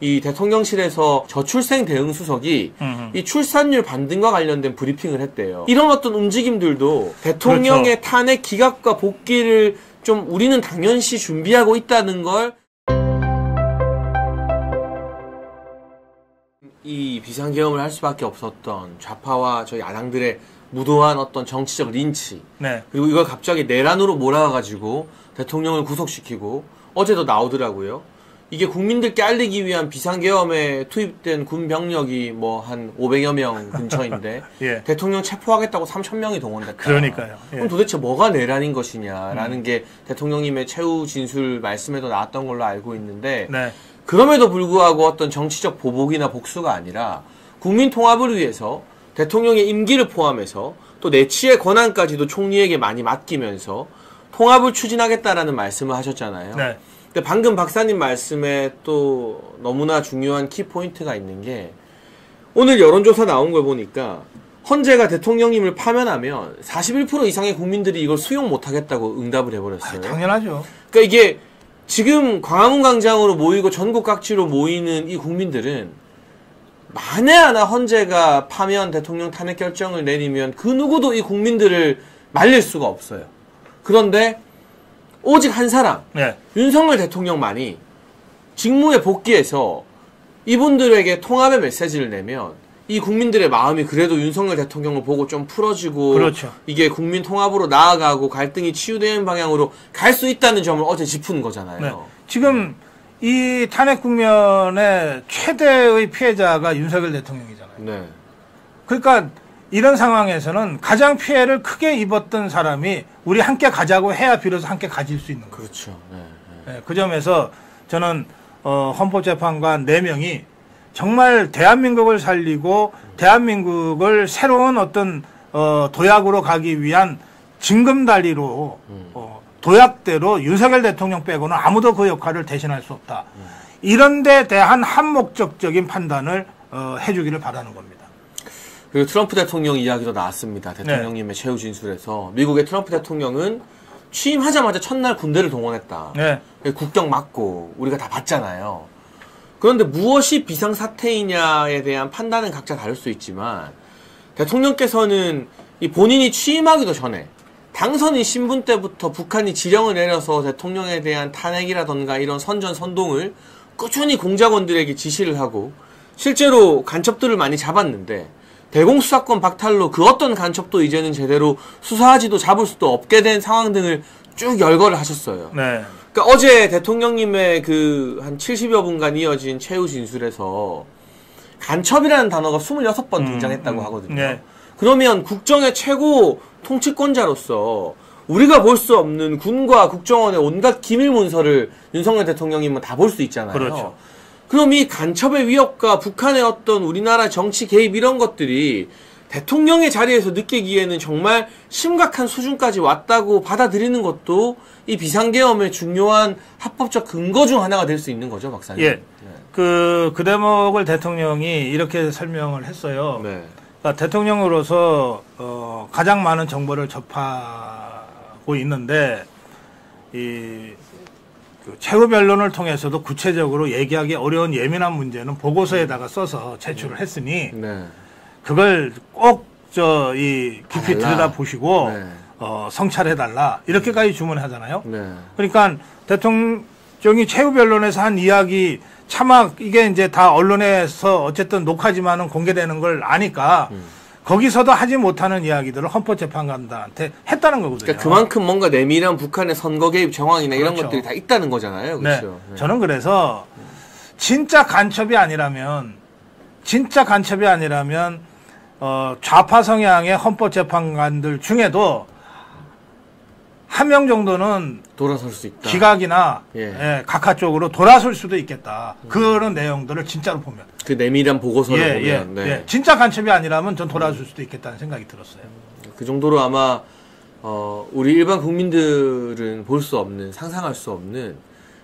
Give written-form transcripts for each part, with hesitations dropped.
이 대통령실에서 저출생 대응수석이 이 출산율 반등과 관련된 브리핑을 했대요. 이런 어떤 움직임들도 대통령의 그렇죠. 탄핵 기각과 복귀를 좀 우리는 당연시 준비하고 있다는 걸 이 비상계엄을 할 수밖에 없었던 좌파와 저희 야당들의 무도한 어떤 정치적 린치, 네. 그리고 이걸 갑자기 내란으로 몰아가가지고 대통령을 구속시키고 어제도 나오더라고요. 이게 국민들께 알리기 위한 비상계엄에 투입된 군 병력이 뭐 한 500여 명 근처인데 예. 대통령 체포하겠다고 3,000명이 동원됐다. 그러니까요. 예. 그럼 도대체 뭐가 내란인 것이냐라는 게 대통령님의 최후 진술 말씀에도 나왔던 걸로 알고 있는데 네. 그럼에도 불구하고 어떤 정치적 보복이나 복수가 아니라 국민 통합을 위해서 대통령의 임기를 포함해서 또 내치의 권한까지도 총리에게 많이 맡기면서 통합을 추진하겠다라는 말씀을 하셨잖아요. 네. 근데 방금 박사님 말씀에 또 너무나 중요한 키포인트가 있는 게 오늘 여론조사 나온 걸 보니까 헌재가 대통령님을 파면하면 41% 이상의 국민들이 이걸 수용 못하겠다고 응답을 해버렸어요. 당연하죠. 그러니까 이게 지금 광화문 광장으로 모이고 전국 각지로 모이는 이 국민들은 만에 하나 헌재가 파면 대통령 탄핵 결정을 내리면 그 누구도 이 국민들을 말릴 수가 없어요. 그런데 오직 한 사람, 네. 윤석열 대통령만이 직무에 복귀해서 이분들에게 통합의 메시지를 내면 이 국민들의 마음이 그래도 윤석열 대통령을 보고 좀 풀어지고 그렇죠. 이게 국민 통합으로 나아가고 갈등이 치유되는 방향으로 갈 수 있다는 점을 어제 짚은 거잖아요. 네. 지금 이 탄핵 국면의 최대의 피해자가 윤석열 대통령이잖아요. 네. 그러니까 이런 상황에서는 가장 피해를 크게 입었던 사람이 우리 함께 가자고 해야 비로소 함께 가질 수 있는 거예요. 그렇죠. 네. 네, 그 점에서 저는 헌법재판관 4명이 정말 대한민국을 살리고 대한민국을 새로운 어떤 도약으로 가기 위한 징검다리로 도약대로 윤석열 대통령 빼고는 아무도 그 역할을 대신할 수 없다. 이런 데 대한 한목적적인 판단을 해주기를 바라는 겁니다. 그리고 트럼프 대통령 이야기도 나왔습니다. 대통령님의 최후 진술에서 미국의 트럼프 대통령은 취임하자마자 첫날 군대를 동원했다. 네. 국경 막고 우리가 다 봤잖아요. 그런데 무엇이 비상사태이냐에 대한 판단은 각자 다를 수 있지만 대통령께서는 이 본인이 취임하기도 전에 당선인 신분 때부터 북한이 지령을 내려서 대통령에 대한 탄핵이라던가 이런 선전선동을 꾸준히 공작원들에게 지시를 하고 실제로 간첩들을 많이 잡았는데 대공수사권 박탈로 그 어떤 간첩도 이제는 제대로 수사하지도 잡을 수도 없게 된 상황 등을 쭉 열거를 하셨어요. 네. 그러니까 어제 대통령님의 그 한 70여 분간 이어진 최후 진술에서 간첩이라는 단어가 26번 등장했다고 하거든요. 네. 그러면 국정의 최고 통치권자로서 우리가 볼 수 없는 군과 국정원의 온갖 기밀 문서를 윤석열 대통령님은 다 볼 수 있잖아요. 그렇죠. 그럼 이 간첩의 위협과 북한의 어떤 우리나라 정치 개입 이런 것들이 대통령의 자리에서 느끼기에는 정말 심각한 수준까지 왔다고 받아들이는 것도 이 비상계엄의 중요한 합법적 근거 중 하나가 될 수 있는 거죠, 박사님. 예. 네. 그 대목을 대통령이 이렇게 설명을 했어요. 네. 그러니까 대통령으로서 가장 많은 정보를 접하고 있는데 그 최후 변론을 통해서도 구체적으로 얘기하기 어려운 예민한 문제는 보고서에다가 써서 제출을 했으니 네. 그걸 꼭 깊이 들여다 보시고 네. 성찰해달라 이렇게까지 주문하잖아요. 네. 그러니까 대통령이 최후 변론에서 한 이야기 차마 이게 이제 다 언론에서 어쨌든 녹화지만은 공개되는 걸 아니까 거기서도 하지 못하는 이야기들을 헌법재판관들한테 했다는 거거든요. 그러니까 그만큼 뭔가 내밀한 북한의 선거 개입 정황이나 이런 그렇죠. 것들이 다 있다는 거잖아요. 그렇죠. 네. 네. 저는 그래서 진짜 간첩이 아니라면 좌파 성향의 헌법재판관들 중에도 한 명 정도는 돌아설 수 있다. 기각이나 예. 각하 쪽으로 돌아설 수도 있겠다. 그런 내용들을 진짜로 보면. 그 내밀한 보고서를 보면. 네. 진짜 간첩이 아니라면 전 돌아설 수도 있겠다는 생각이 들었어요. 그 정도로 아마 우리 일반 국민들은 볼 수 없는, 상상할 수 없는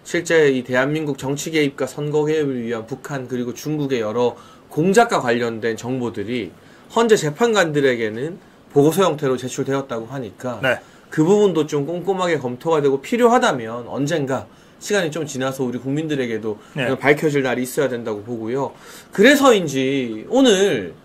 실제 이 대한민국 정치 개입과 선거 개입을 위한 북한 그리고 중국의 여러 공작과 관련된 정보들이 헌재 재판관들에게는 보고서 형태로 제출되었다고 하니까 네. 그 부분도 좀 꼼꼼하게 검토가 되고 필요하다면 언젠가 시간이 좀 지나서 우리 국민들에게도 네. 밝혀질 날이 있어야 된다고 보고요. 그래서인지 오늘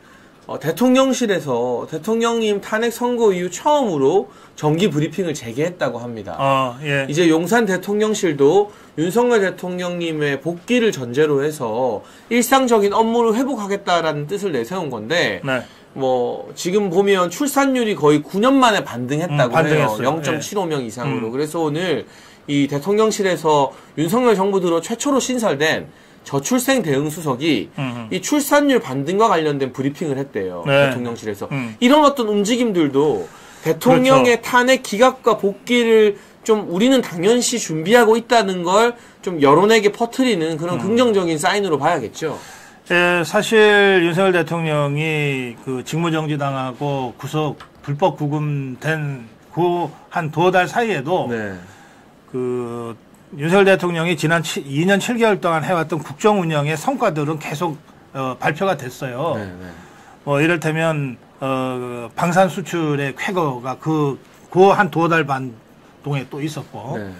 대통령실에서 대통령님 탄핵 선고 이후 처음으로 정기 브리핑을 재개했다고 합니다. 예. 이제 용산 대통령실도 윤석열 대통령님의 복귀를 전제로 해서 일상적인 업무를 회복하겠다라는 뜻을 내세운 건데, 네. 뭐 지금 보면 출산율이 거의 9년 만에 반등했다고 해요. 반등했어요. 0.75명 이상으로. 그래서 오늘 이 대통령실에서 윤석열 정부 들어 최초로 신설된 저출생 대응 수석이 이 출산율 반등과 관련된 브리핑을 했대요. 네. 대통령실에서. 이런 어떤 움직임들도 대통령의 그렇죠. 탄핵 기각과 복귀를 좀 우리는 당연시 준비하고 있다는 걸 좀 여론에게 퍼뜨리는 그런 긍정적인 사인으로 봐야겠죠. 예, 사실 윤석열 대통령이 그 직무정지 당하고 구속 불법 구금된 그 한 두어 달 사이에도 네. 그 윤석열 대통령이 지난 2년 7개월 동안 해왔던 국정 운영의 성과들은 계속 발표가 됐어요. 네, 네. 뭐 이를테면 방산 수출의 쾌거가 그 한 두어 달 반 동에 또 있었고, 네.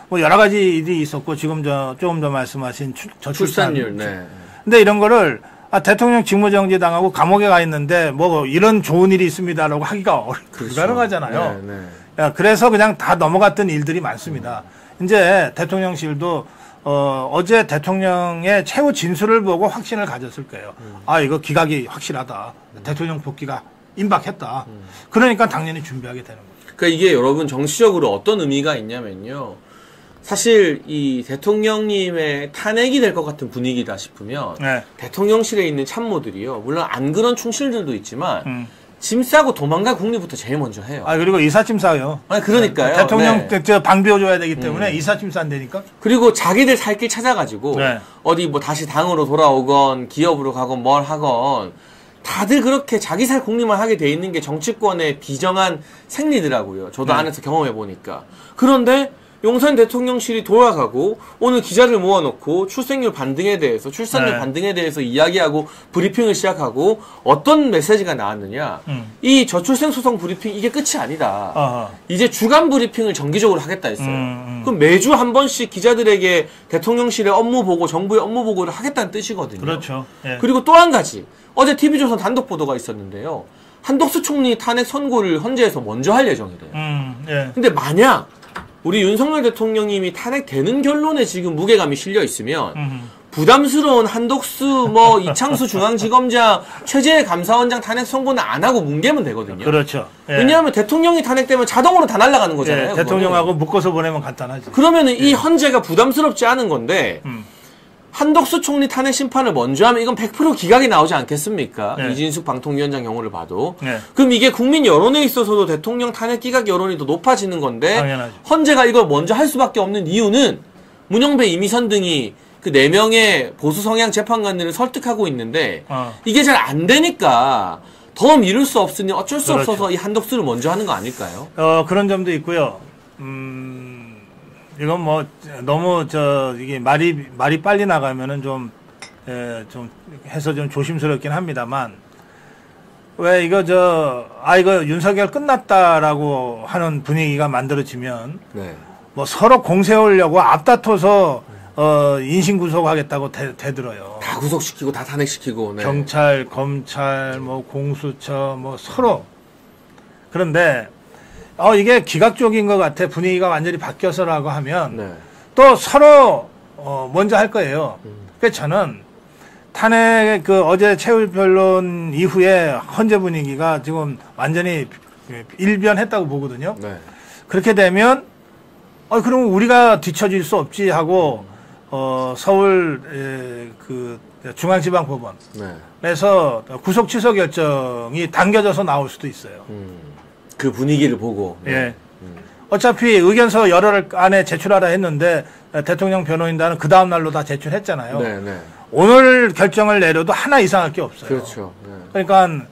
뭐 여러 가지 일이 있었고, 지금 조금 더 말씀하신 출산율. 네. 근데 이런 거를 대통령 직무정지 당하고 감옥에 가 있는데 뭐 이런 좋은 일이 있습니다라고 하기가 그렇죠. 불가능하잖아요. 네, 네. 그래서 그냥 다 넘어갔던 일들이 많습니다. 이제 대통령실도 어제 대통령의 최후 진술을 보고 확신을 가졌을 거예요. 이거 기각이 확실하다. 대통령 복귀가 임박했다. 그러니까 당연히 준비하게 되는 거죠. 그러니까 이게 여러분 정치적으로 어떤 의미가 있냐면요. 사실 이 대통령님의 탄핵이 될 것 같은 분위기다 싶으면 네. 대통령실에 있는 참모들이요. 물론 안 그런 충실들도 있지만 짐 싸고 도망갈 국리부터 제일 먼저 해요. 그리고 이삿짐 싸요. 그러니까요. 대통령 네. 방비워줘야 되기 때문에 이삿짐 싼다니까. 그리고 자기들 살 길 찾아가지고 네. 어디 뭐 다시 당으로 돌아오건 기업으로 가건 뭘 하건 다들 그렇게 자기 살 국리만 하게 돼 있는 게 정치권의 비정한 생리더라고요. 저도 네. 안에서 경험해 보니까. 그런데 용산 대통령실이 돌아가고 오늘 기자들 모아놓고 출산율 반등에 대해서 이야기하고 브리핑을 시작하고 어떤 메시지가 나왔느냐. 이 저출생 소송 브리핑 이게 끝이 아니다. 이제 주간 브리핑을 정기적으로 하겠다 했어요. 그럼 매주 한 번씩 기자들에게 대통령실의 업무 보고 정부의 업무 보고를 하겠다는 뜻이거든요. 그렇죠. 예. 그리고 또 한 가지. 어제 TV조선 단독 보도가 있었는데요. 한덕수 총리 탄핵 선고를 헌재에서 먼저 할 예정이래요. 예. 근데 만약 우리 윤석열 대통령님이 탄핵되는 결론에 지금 무게감이 실려 있으면 부담스러운 한덕수 이창수 중앙지검장 최재해 감사원장 탄핵 선고는 안 하고 뭉개면 되거든요. 그렇죠. 예. 왜냐하면 대통령이 탄핵되면 자동으로 다 날아가는 거잖아요. 예, 대통령하고 묶어서 보내면 간단하지. 그러면은 이 헌재가 부담스럽지 않은 건데 한덕수 총리 탄핵 심판을 먼저 하면 이건 100% 기각이 나오지 않겠습니까? 네. 이진숙 방통위원장 경우를 봐도. 네. 그럼 이게 국민 여론에 있어서도 대통령 탄핵 기각 여론이 더 높아지는 건데 당연하죠. 헌재가 이걸 먼저 할 수밖에 없는 이유는 문영배, 이미선 등이 그 4명의 보수 성향 재판관들을 설득하고 있는데 이게 잘 안 되니까 더 미룰 수 없으니 어쩔 수 그렇죠. 없어서 이 한덕수를 먼저 하는 거 아닐까요? 그런 점도 있고요. 이건 뭐 너무 이게 말이 빨리 나가면은 좀 해서 좀 조심스럽긴 합니다만, 왜 이거 윤석열 끝났다라고 하는 분위기가 만들어지면 네. 뭐 서로 공세하려고 앞다퉈서 인신 구속하겠다고 대들어요. 다 구속시키고 다 탄핵시키고. 네. 경찰, 검찰, 뭐 공수처, 뭐 서로. 그런데 이게 기각적인 것 같아. 분위기가 완전히 바뀌어서라고 하면 네. 또 서로 먼저 할 거예요. 그래서 저는 탄핵 어제 최후 변론 이후에 헌재 분위기가 지금 완전히 일변했다고 보거든요. 네. 그렇게 되면 그럼 우리가 뒤처질 수 없지 하고 서울 중앙지방법원 그래서 구속 취소 결정이 당겨져서 나올 수도 있어요. 그 분위기를 보고. 네. 예. 어차피 의견서 열흘 안에 제출하라 했는데 대통령 변호인단은 그 다음 날로 다 제출했잖아요. 네, 네. 오늘 결정을 내려도 하나 이상할 게 없어요. 그렇죠. 네. 그러니까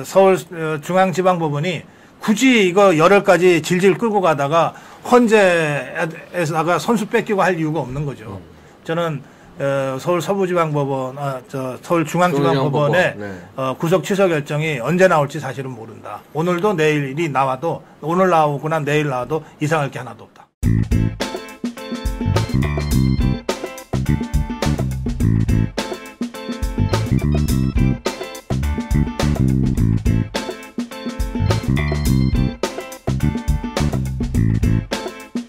서울 중앙지방법원이 굳이 이거 열흘까지 질질 끌고 가다가 헌재에다가 선수 뺏기고 할 이유가 없는 거죠. 저는 서울 서부지방법원, 서울 중앙지방법원의 네. 구속 취소 결정이 언제 나올지 사실은 모른다. 오늘도 내일이 나와도 오늘 나오거나 내일 나와도 이상할 게 하나도 없다.